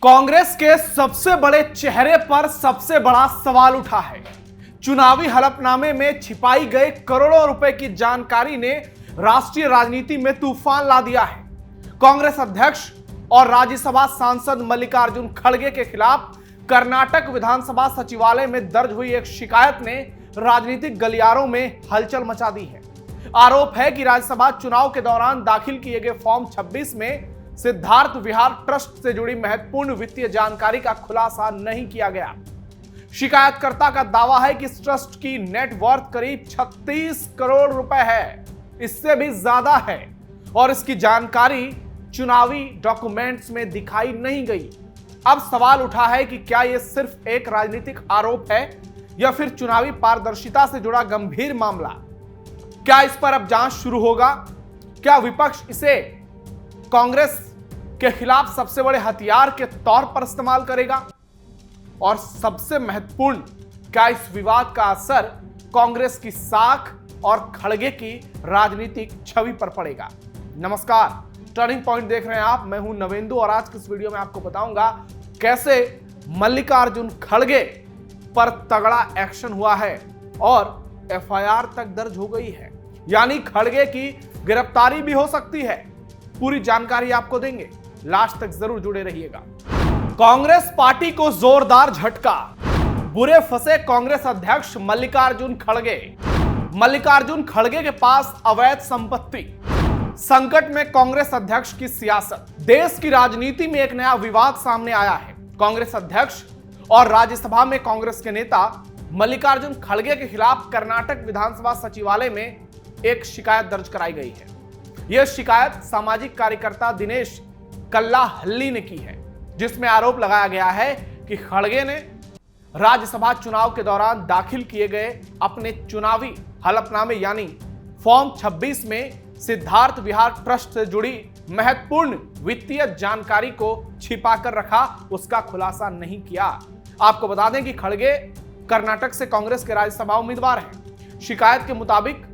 कांग्रेस के सबसे बड़े चेहरे पर सबसे बड़ा सवाल उठा है। चुनावी हलफनामे में छिपाई गए करोड़ों रुपए की जानकारी ने राष्ट्रीय राजनीति में तूफान ला दिया है। कांग्रेस अध्यक्ष और राज्यसभा सांसद मल्लिकार्जुन खड़गे के खिलाफ कर्नाटक विधानसभा सचिवालय में दर्ज हुई एक शिकायत ने राजनीतिक गलियारों में हलचल मचा दी है। आरोप है कि राज्यसभा चुनाव के दौरान दाखिल किए गए फॉर्म 26 में सिद्धार्थ विहार ट्रस्ट से जुड़ी महत्वपूर्ण वित्तीय जानकारी का खुलासा नहीं किया गया। शिकायतकर्ता का दावा है कि इस ट्रस्ट की नेटवर्थ करीब 36 करोड़ रुपए है, इससे भी ज्यादा है, और इसकी जानकारी चुनावी डॉक्यूमेंट्स में दिखाई नहीं गई। अब सवाल उठा है कि क्या यह सिर्फ एक राजनीतिक आरोप है या फिर चुनावी पारदर्शिता से जुड़ा गंभीर मामला। क्या इस पर अब जांच शुरू होगा? क्या विपक्ष इसे कांग्रेस के खिलाफ सबसे बड़े हथियार के तौर पर इस्तेमाल करेगा? और सबसे महत्वपूर्ण, क्या इस विवाद का असर कांग्रेस की साख और खड़गे की राजनीतिक छवि पर पड़ेगा? नमस्कार, टर्निंग पॉइंट देख रहे हैं आप। मैं हूं नवेंदु और आज की इस वीडियो में आपको बताऊंगा कैसे मल्लिकार्जुन खड़गे पर तगड़ा एक्शन हुआ है और एफआईआर तक दर्ज हो गई है, यानी खड़गे की गिरफ्तारी भी हो सकती है। पूरी जानकारी आपको देंगे, लास्ट तक जरूर जुड़े रहिएगा। कांग्रेस पार्टी को जोरदार झटका, बुरे फंसे कांग्रेस अध्यक्ष मल्लिकार्जुन खड़गे। मल्लिकार्जुन खड़गे के पास अवैध संपत्ति, संकट में कांग्रेस अध्यक्ष की सियासत। देश की राजनीति में एक नया विवाद सामने आया है। कांग्रेस अध्यक्ष और राज्यसभा में कांग्रेस के नेता मल्लिकार्जुन खड़गे के खिलाफ कर्नाटक विधानसभा सचिवालय में एक शिकायत दर्ज कराई गई है। यह शिकायत सामाजिक कार्यकर्ता दिनेश कल्लाहल्ली ने की है, जिसमें आरोप लगाया गया है कि खड़गे ने राज्यसभा चुनाव के दौरान दाखिल किए गए अपने चुनावी हलफनामे यानी फॉर्म 26 में सिद्धार्थ विहार ट्रस्ट से जुड़ी महत्वपूर्ण वित्तीय जानकारी को छिपाकर रखा, उसका खुलासा नहीं किया। आपको बता दें कि खड़गे कर्नाटक से कांग्रेस के राज्यसभा उम्मीदवार हैं। शिकायत के मुताबिक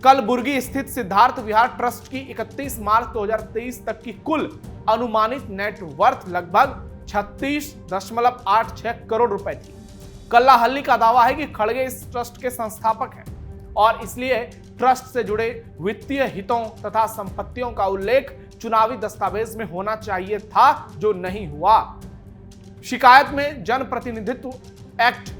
कलबुर्गी स्थित सिद्धार्थ विहार ट्रस्ट की 31 मार्च 2023 तक की कुल अनुमानित नेटवर्थ लगभग 36.86 करोड़ रुपए थी। कल्लाहल्ली का दावा है कि खड़गे इस ट्रस्ट के संस्थापक हैं और इसलिए ट्रस्ट से जुड़े वित्तीय हितों तथा संपत्तियों का उल्लेख चुनावी दस्तावेज में होना चाहिए था, जो नहीं हुआ। शिकायत में जनप्रतिनिधित्व एक्ट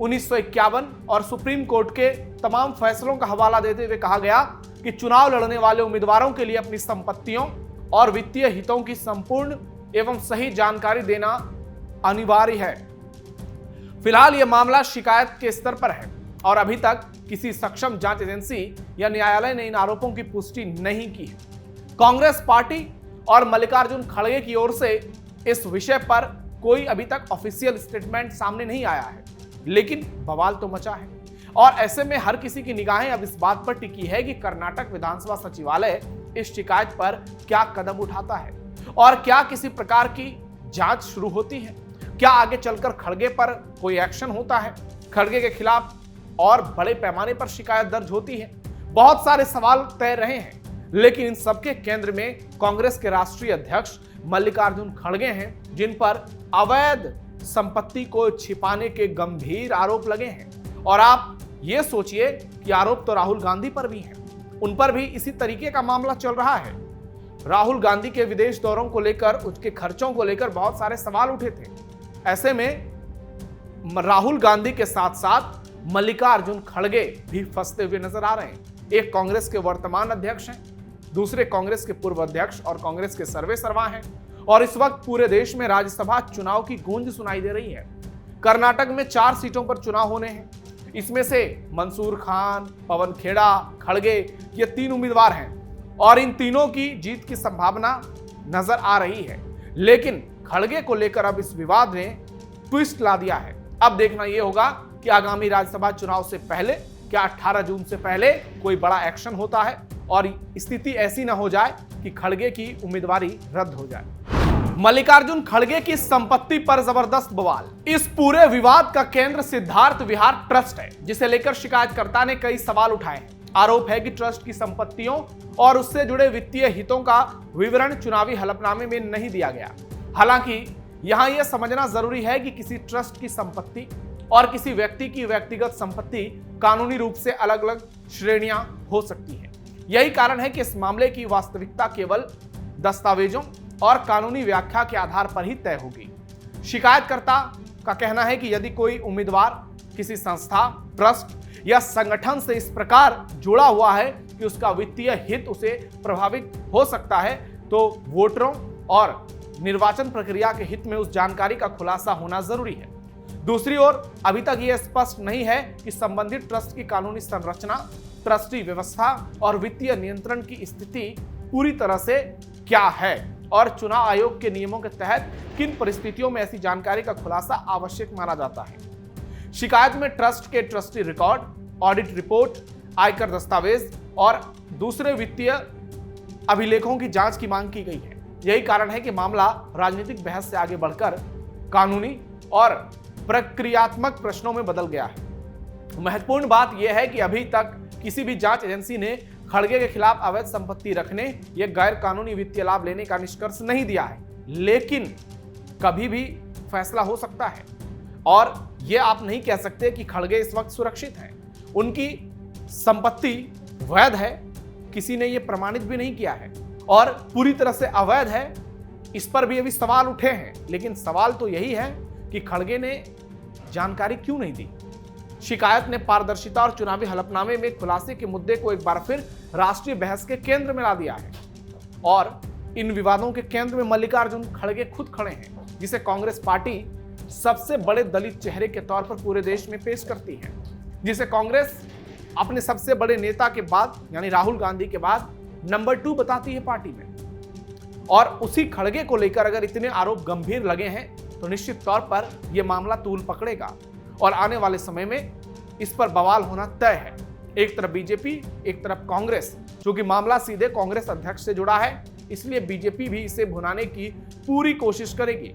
1951 और सुप्रीम कोर्ट के तमाम फैसलों का हवाला देते हुए कहा गया कि चुनाव लड़ने वाले उम्मीदवारों के लिए अपनी संपत्तियों और वित्तीय हितों की संपूर्ण एवं सही जानकारी देना अनिवार्य है। फिलहाल यह मामला शिकायत के स्तर पर है और अभी तक किसी सक्षम जांच एजेंसी या न्यायालय ने इन आरोपों की पुष्टि नहीं की है। कांग्रेस पार्टी और मल्लिकार्जुन खड़गे की ओर से इस विषय पर कोई अभी तक ऑफिशियल स्टेटमेंट सामने नहीं आया है, लेकिन बवाल तो मचा है। और ऐसे में हर किसी की निगाहें अब इस बात पर टिकी है कि कर्नाटक विधानसभा सचिवालय इस शिकायत पर क्या कदम उठाता है और क्या किसी प्रकार की जांच शुरू होती है। क्या आगे चलकर खड़गे पर कोई एक्शन होता है, खड़गे के खिलाफ और बड़े पैमाने पर शिकायत दर्ज होती है। बहुत सारे सवाल तैर रहे हैं, लेकिन इन सबके केंद्र में कांग्रेस के राष्ट्रीय अध्यक्ष मल्लिकार्जुन खड़गे हैं, जिन पर अवैध संपत्ति को छिपाने के गंभीर आरोप लगे हैं। और आप ये सोचिए कि आरोप तो राहुल गांधी पर भी हैं, उन पर भी इसी तरीके का मामला चल रहा है। राहुल गांधी के विदेश दौरों को लेकर, उसके खर्चों को लेकर बहुत सारे सवाल उठे थे। ऐसे में राहुल गांधी के साथ साथ मल्लिकार्जुन खड़गे भी फंसते हुए नजर आ रहे हैं। एक कांग्रेस के वर्तमान अध्यक्ष हैं, दूसरे कांग्रेस के पूर्व अध्यक्ष और कांग्रेस के सर्वे सर्वा हैं, और इस वक्त पूरे देश में राज्यसभा चुनाव की गूंज सुनाई दे रही है। कर्नाटक में 4 सीटों पर चुनाव होने हैं। इसमें से मंसूर खान, पवन खेड़ा, खड़गे, ये 3 उम्मीदवार हैं और इन तीनों की जीत की संभावना नजर आ रही है। लेकिन खड़गे को लेकर अब इस विवाद ने ट्विस्ट ला दिया है। अब देखना यह होगा कि आगामी राज्यसभा चुनाव से पहले, क्या 18 जून से पहले कोई बड़ा एक्शन होता है और स्थिति ऐसी ना हो जाए कि खड़गे की उम्मीदवारी रद्द हो जाए। मल्लिकार्जुन खड़गे की संपत्ति पर जबरदस्त बवाल। इस पूरे विवाद का केंद्र सिद्धार्थ विहार ट्रस्ट है, जिसे लेकर शिकायतकर्ता ने कई सवाल उठाए हैं। आरोप है कि ट्रस्ट की संपत्तियों और उससे जुड़े वित्तीय हितों का विवरण चुनावी हलफनामे में नहीं दिया गया। हालांकि यहां यह समझना जरूरी है कि किसी ट्रस्ट की संपत्ति और किसी व्यक्ति की व्यक्तिगत संपत्ति कानूनी रूप से अलग अलग श्रेणियां हो सकती है। यही कारण है कि इस मामले की वास्तविकता केवल दस्तावेजों और कानूनी व्याख्या के आधार पर ही तय होगी। शिकायतकर्ता का कहना है कि यदि कोई उम्मीदवार किसी संस्था, ट्रस्ट या संगठन से इस प्रकार जुड़ा हुआ है कि उसका वित्तीय हित उसे प्रभावित हो सकता है, तो वोटरों और निर्वाचन प्रक्रिया के हित में उस जानकारी का खुलासा होना जरूरी है। दूसरी ओर अभी तक यह स्पष्ट नहीं है कि संबंधित ट्रस्ट की कानूनी संरचना, ट्रस्टी व्यवस्था और वित्तीय नियंत्रण की स्थिति पूरी तरह से क्या है और चुनाव आयोग के नियमों के तहत किन परिस्थितियों में ऐसी जानकारी का खुलासा आवश्यक माना जाता है। शिकायत में ट्रस्ट के ट्रस्टी रिकॉर्ड, ऑडिट रिपोर्ट, आयकर दस्तावेज और दूसरे वित्तीय अभिलेखों की जांच की मांग की गई है। यही कारण है कि मामला राजनीतिक बहस से आगे बढ़कर कानूनी और प्रक्रियात्मक प्रश्नों में बदल गया है। महत्वपूर्ण बात यह है कि अभी तक किसी भी जांच एजेंसी ने खड़गे के खिलाफ अवैध संपत्ति रखने या गैर कानूनी वित्तीय लाभ लेने का निष्कर्ष नहीं दिया है, लेकिन कभी भी फैसला हो सकता है और यह आप नहीं कह सकते कि खड़गे इस वक्त सुरक्षित हैं। उनकी संपत्ति वैध है, किसी ने यह प्रमाणित भी नहीं किया है और पूरी तरह से अवैध है, इस पर भी अभी सवाल उठे हैं। लेकिन सवाल तो यही है कि खड़गे ने जानकारी क्यों नहीं दी। शिकायत ने पारदर्शिता और चुनावी हलफनामे में खुलासे के मुद्दे को एक बार फिर राष्ट्रीय बहस के केंद्र में ला दिया है और इन विवादों के केंद्र में मल्लिकार्जुन खड़गे खुद खड़े हैं, जिसे कांग्रेस पार्टी सबसे बड़े दलित चेहरे के तौर पर पूरे देश में पेश करती है, जिसे कांग्रेस अपने सबसे बड़े नेता के बाद यानी राहुल गांधी के बाद नंबर 2 बताती है पार्टी में। और उसी खड़गे को लेकर अगर इतने आरोप गंभीर लगे हैं तो निश्चित तौर पर यह मामला तूल पकड़ेगा और आने वाले समय में इस पर बवाल होना तय है। एक तरफ बीजेपी, एक तरफ कांग्रेस, क्योंकि मामला सीधे कांग्रेस अध्यक्ष से जुड़ा है, इसलिए बीजेपी भी इसे भुनाने की पूरी कोशिश करेगी।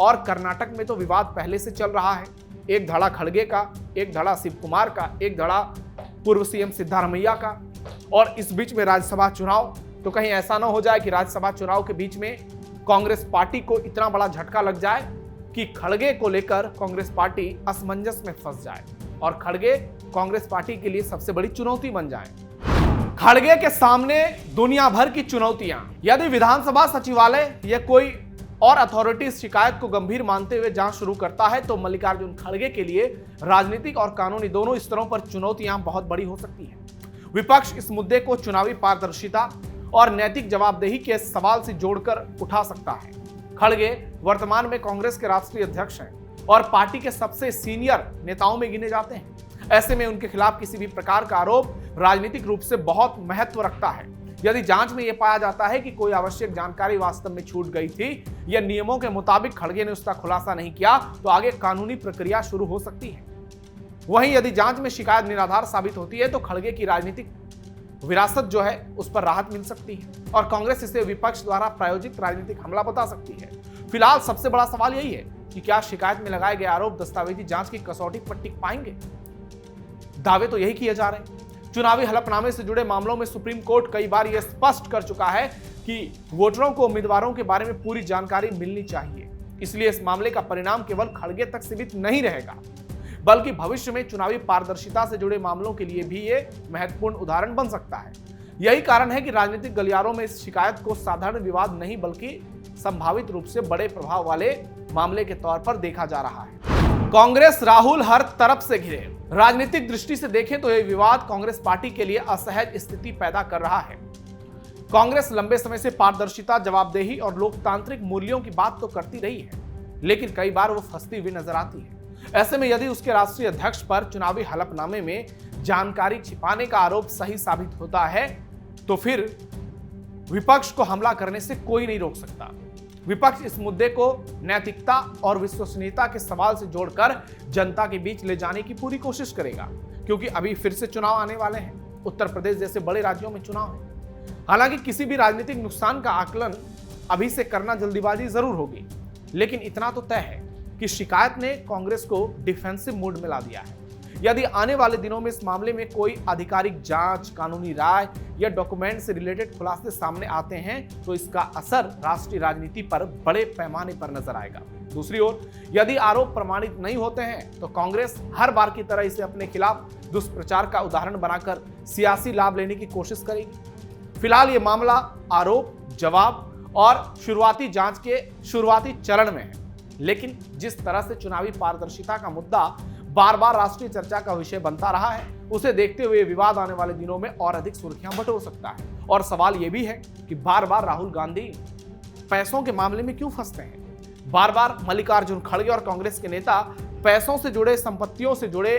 और कर्नाटक में तो विवाद पहले से चल रहा है, एक धड़ा खड़गे का, एक धड़ा शिव कुमार का, एक धड़ा पूर्व सीएम सिद्धारमैया का, और इस बीच में राज्यसभा चुनाव। तो कहीं ऐसा ना हो जाए कि राज्यसभा चुनाव के बीच में कांग्रेस पार्टी को इतना बड़ा झटका लग जाए कि खड़गे को लेकर कांग्रेस पार्टी असमंजस में फंस जाए और खड़गे कांग्रेस पार्टी के लिए सबसे बड़ी चुनौती बन जाए। खड़गे के सामने दुनिया भर की चुनौतियां। यदि विधानसभा सचिवालय या कोई और अथॉरिटी शिकायत को गंभीर मानते हुए जांच शुरू करता है तो मल्लिकार्जुन खड़गे के लिए राजनीतिक और कानूनी दोनों स्तरों पर चुनौतियां बहुत बड़ी हो सकती हैं। विपक्ष इस मुद्दे को चुनावी पारदर्शिता और नैतिक जवाबदेही के सवाल से जोड़कर उठा सकता है। खड़गे वर्तमान में कांग्रेस के राष्ट्रीय अध्यक्ष हैं और पार्टी के सबसे सीनियर नेताओं में गिने जाते हैं। ऐसे में उनके खिलाफ किसी भी प्रकार का आरोप राजनीतिक रूप से बहुत महत्व रखता है। यदि जांच में यह पाया जाता है कि कोई आवश्यक जानकारी वास्तव में छूट गई थी या नियमों के मुताबिक खड़गे ने उसका खुलासा नहीं किया तो आगे कानूनी प्रक्रिया शुरू हो सकती है। वहीं यदि जांच में शिकायत निराधार साबित होती है तो खड़गे की राजनीतिक विरासत जो है उस पर राहत मिल सकती है और कांग्रेस इसे विपक्ष द्वारा प्रायोजित राजनीतिक हमला बता सकती है। फिलहाल सबसे बड़ा सवाल यही है कि क्या शिकायत में लगाए गए आरोप दस्तावेजी जांच की कसौटी पर टिक पाएंगे। दावे तो यही किए जा रहे हैं। चुनावी हलफनामे से जुड़े मामलों में सुप्रीम कोर्ट कई बार यह स्पष्ट कर चुका है कि वोटरों को उम्मीदवारों के बारे में पूरी जानकारी मिलनी चाहिए। इसलिए इस मामले का परिणाम केवल खड़गे तक सीमित नहीं रहेगा, बल्कि भविष्य में चुनावी पारदर्शिता से जुड़े मामलों के लिए भी ये महत्वपूर्ण उदाहरण बन सकता है। यही कारण है कि राजनीतिक गलियारों में इस शिकायत को साधारण विवाद नहीं बल्कि संभावित रूप से बड़े प्रभाव वाले मामले के तौर पर देखा जा रहा है। कांग्रेस राहुल हर तरफ से घिरे। राजनीतिक दृष्टि से देखें तो यह विवाद कांग्रेस पार्टी के लिए असहज स्थिति पैदा कर रहा है। कांग्रेस लंबे समय से पारदर्शिता, जवाबदेही और लोकतांत्रिक मूल्यों की बात तो करती रही है, लेकिन कई बार वो फंसती हुई नजर आती है। ऐसे में यदि उसके राष्ट्रीय अध्यक्ष पर चुनावी हलफनामे में जानकारी छिपाने का आरोप सही साबित होता है तो फिर विपक्ष को हमला करने से कोई नहीं रोक सकता। विपक्ष इस मुद्दे को नैतिकता और विश्वसनीयता के सवाल से जोड़कर जनता के बीच ले जाने की पूरी कोशिश करेगा, क्योंकि अभी फिर से चुनाव आने वाले हैं। उत्तर प्रदेश जैसे बड़े राज्यों में चुनाव है। हालांकि किसी भी राजनीतिक नुकसान का आकलन अभी से करना जल्दीबाजी जरूर होगी, लेकिन इतना तो तय है कि शिकायत ने कांग्रेस को डिफेंसिव मोड में ला दिया है। यदि आने वाले दिनों में इस मामले में कोई आधिकारिक जांच, कानूनी राय या डॉक्यूमेंट से रिलेटेड खुलासे सामने आते हैं तो इसका असर राष्ट्रीय राजनीति पर बड़े पैमाने पर नजर आएगा। दूसरी ओर यदि आरोप प्रमाणित नहीं होते हैं तो कांग्रेस हर बार की तरह इसे अपने खिलाफ दुष्प्रचार का उदाहरण बनाकर सियासी लाभ लेने की कोशिश करेगी। फिलहाल ये मामला आरोप, जवाब और शुरुआती जांच के शुरुआती चरण में है, लेकिन जिस तरह से चुनावी पारदर्शिता का मुद्दा बार बार राष्ट्रीय चर्चा का विषय बनता रहा है, उसे देखते हुए विवाद आने वाले दिनों में और अधिक सुर्खियां बटोर सकता है। और सवाल यह भी है कि बार बार राहुल गांधी पैसों के मामले में क्यों फंसते हैं? बार बार मल्लिकार्जुन खड़गे और कांग्रेस के नेता पैसों से जुड़े, संपत्तियों से जुड़े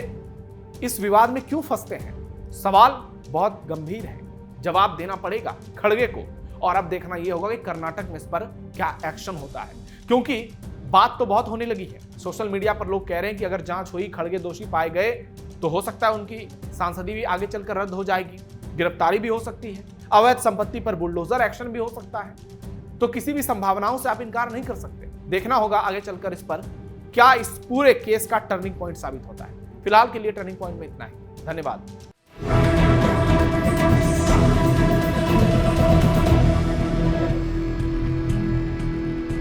इस विवाद में क्यों फंसते हैं? सवाल बहुत गंभीर है, जवाब देना पड़ेगा खड़गे को। और अब देखना यह होगा कि कर्नाटक में इस पर क्या एक्शन होता है, क्योंकि बात तो बहुत होने लगी है। सोशल मीडिया पर लोग कह रहे हैं कि अगर जांच हुई, खड़गे दोषी पाए गए तो हो सकता है उनकी सांसदी भी आगे चलकर रद्द हो जाएगी, गिरफ्तारी भी हो सकती है, अवैध संपत्ति पर बुलडोजर एक्शन भी हो सकता है। तो किसी भी संभावनाओं से आप इनकार नहीं कर सकते। देखना होगा आगे चलकर इस पर क्या इस पूरे केस का टर्निंग पॉइंट साबित होता है। फिलहाल के लिए टर्निंग पॉइंट में इतना ही। धन्यवाद।